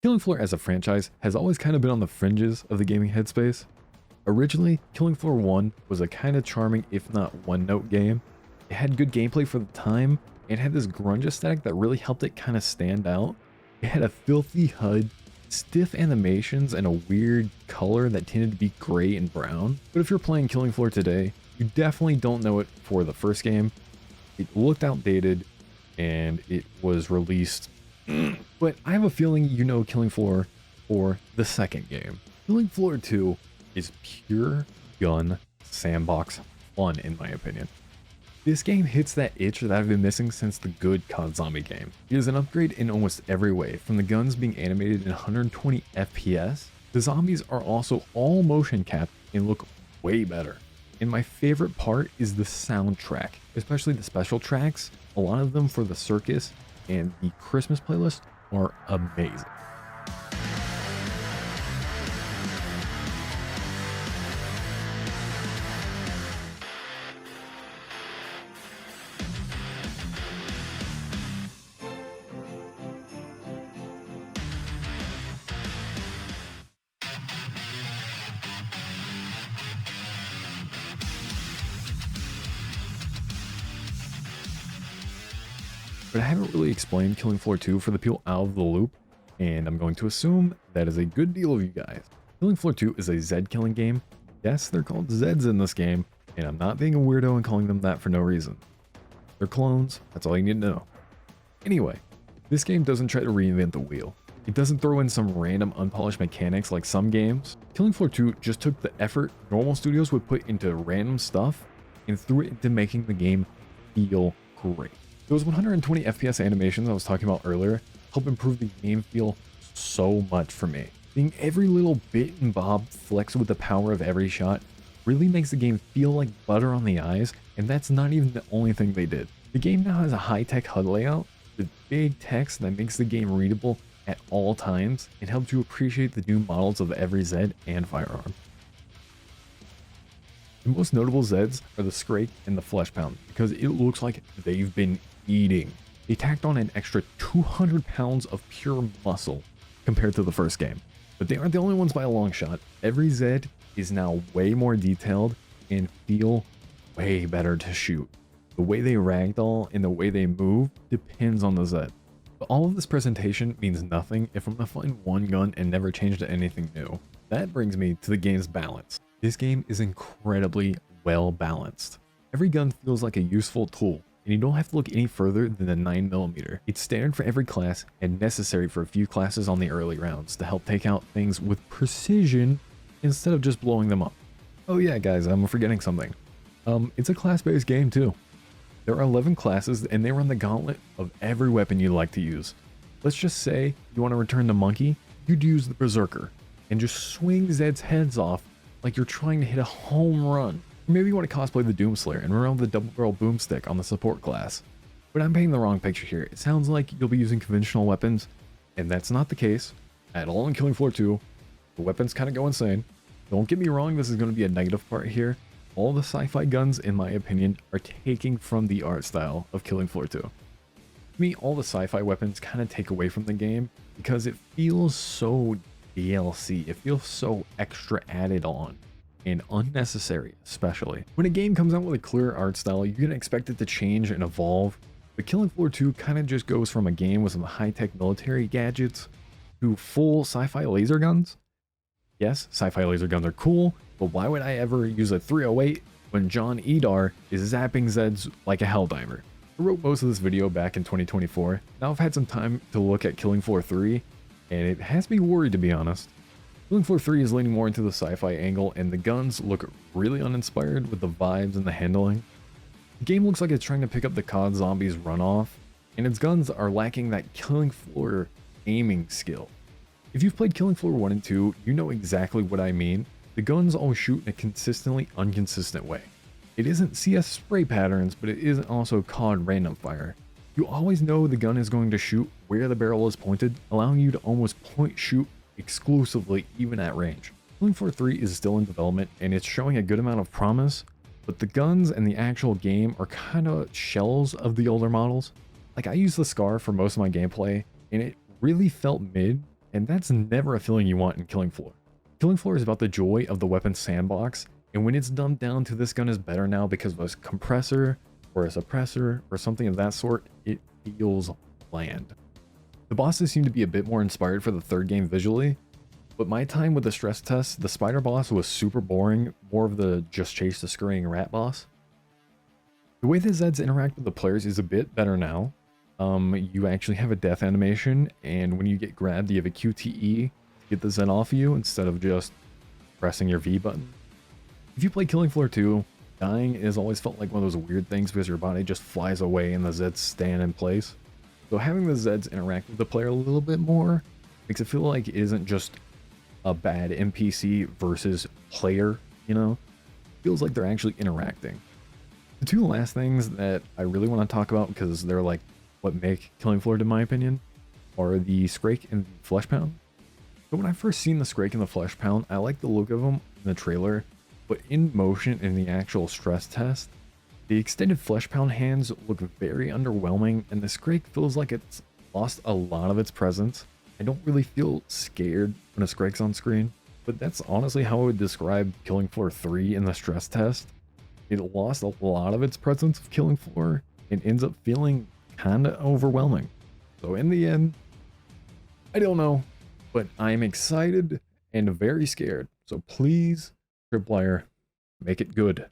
Killing Floor as a franchise has always kind of been on the fringes of the gaming headspace. Originally, Killing Floor 1 was a kind of charming, if not one-note game. It had good gameplay for the time, and had this grunge aesthetic that really helped it kind of stand out. It had a filthy HUD, stiff animations, and a weird color that tended to be gray and brown. But if you're playing Killing Floor today, you definitely don't know it for the first game. It looked outdated, and it was released. But I have a feeling you know Killing Floor for the second game. Killing Floor 2 is pure gun sandbox fun, in my opinion. This game hits that itch that I've been missing since the good COD Zombie game. It is an upgrade in almost every way, from the guns being animated in 120 FPS. The zombies are also all motion capped and look way better. And my favorite part is the soundtrack, especially the special tracks. A lot of them for the circus and the Christmas playlist are amazing. But I haven't really explained Killing Floor 2 for the people out of the loop, and I'm going to assume that is a good deal of you guys. Killing Floor 2 is a Zed killing game. Yes, they're called Zeds in this game, and I'm not being a weirdo and calling them that for no reason. They're clones, that's all you need to know. Anyway, this game doesn't try to reinvent the wheel. It doesn't throw in some random unpolished mechanics like some games. Killing Floor 2 just took the effort normal studios would put into random stuff and threw it into making the game feel great. Those 120 FPS animations I was talking about earlier help improve the game feel so much for me. Seeing every little bit and bob flex with the power of every shot really makes the game feel like butter on the eyes, and that's not even the only thing they did. The game now has a high-tech HUD layout with big text that makes the game readable at all times and helps you appreciate the new models of every Zed and firearm. The most notable Zeds are the Scrake and the Flesh Pound because it looks like they've been eating. They tacked on an extra 200 pounds of pure muscle compared to the first game. But they aren't the only ones by a long shot. Every Zed is now way more detailed and feel way better to shoot. The way they ragdoll and the way they move depends on the Zed. But all of this presentation means nothing if I'm gonna find one gun and never change to anything new. That brings me to the game's balance. This game is incredibly well balanced. Every gun feels like a useful tool, and you don't have to look any further than the 9mm. It's standard for every class and necessary for a few classes on the early rounds to help take out things with precision instead of just blowing them up. Oh yeah guys, I'm forgetting something. It's a class-based game too. There are 11 classes and they run the gauntlet of every weapon you like to use. Let's just say you want to return the monkey, you'd use the berserker and just swing Zed's heads off like you're trying to hit a home run. Or maybe you want to cosplay the Doomslayer and run with the double barrel boomstick on the support class. But I'm painting the wrong picture here. It sounds like you'll be using conventional weapons, and that's not the case at all in Killing Floor 2. The weapons kind of go insane. Don't get me wrong, this is going to be a negative part here. All the sci-fi guns, in my opinion, are taking from the art style of Killing Floor 2. To me, all the sci-fi weapons kind of take away from the game because it feels so DLC. It feels so extra added on and unnecessary, especially. When a game comes out with a clear art style, you can expect it to change and evolve, but Killing Floor 2 kind of just goes from a game with some high-tech military gadgets to full sci-fi laser guns. Yes, sci-fi laser guns are cool, but why would I ever use a 308 when John Edar is zapping Zeds like a helldiver? I wrote most of this video back in 2024. Now I've had some time to look at Killing Floor 3, and it has me worried, to be honest. Killing Floor 3 is leaning more into the sci-fi angle, and the guns look really uninspired with the vibes and the handling. The game looks like it's trying to pick up the COD Zombies runoff, and its guns are lacking that Killing Floor aiming skill. If you've played Killing Floor 1 and 2, you know exactly what I mean. The guns all shoot in a consistently inconsistent way. It isn't CS spray patterns, but it isn't also COD random fire. You always know the gun is going to shoot where the barrel is pointed, allowing you to almost point shoot exclusively even at range. Killing Floor 3 is still in development and it's showing a good amount of promise, but the guns and the actual game are kind of shells of the older models. Like I used the SCAR for most of my gameplay and it really felt mid, And that's never a feeling you want in Killing Floor. Killing Floor is about the joy of the weapon sandbox, and when it's dumbed down to this gun is better now because of a compressor or a suppressor or something of that sort, it feels bland. The bosses seem to be a bit more inspired for the third game visually, but my time with the stress test, the spider boss was super boring, more of the just chase the scurrying rat boss. The way the Zeds interact with the players is a bit better now. You actually have a death animation, and when you get grabbed, you have a QTE to get the Zed off you instead of just pressing your V button. If you play Killing Floor 2, dying has always felt like one of those weird things because your body just flies away and the Zeds stand in place. So having the Zeds interact with the player a little bit more makes it feel like it isn't just a bad NPC versus player, you know? Feels like they're actually interacting. The two last things that I really want to talk about, because they're like what make Killing Floor, in my opinion, are the Scrake and the Flesh Pound. So when I first seen the Scrake and the Flesh Pound, I liked the look of them in the trailer, but in motion in the actual stress test, the extended Flesh Pound hands look very underwhelming, and the Scrake feels like it's lost a lot of its presence. I don't really feel scared when a Scrake's on screen, but that's honestly how I would describe Killing Floor 3 in the stress test. It lost a lot of its presence of Killing Floor and ends up feeling kinda overwhelming. So in the end, I don't know, but I'm excited and very scared. So please, Tripwire, make it good.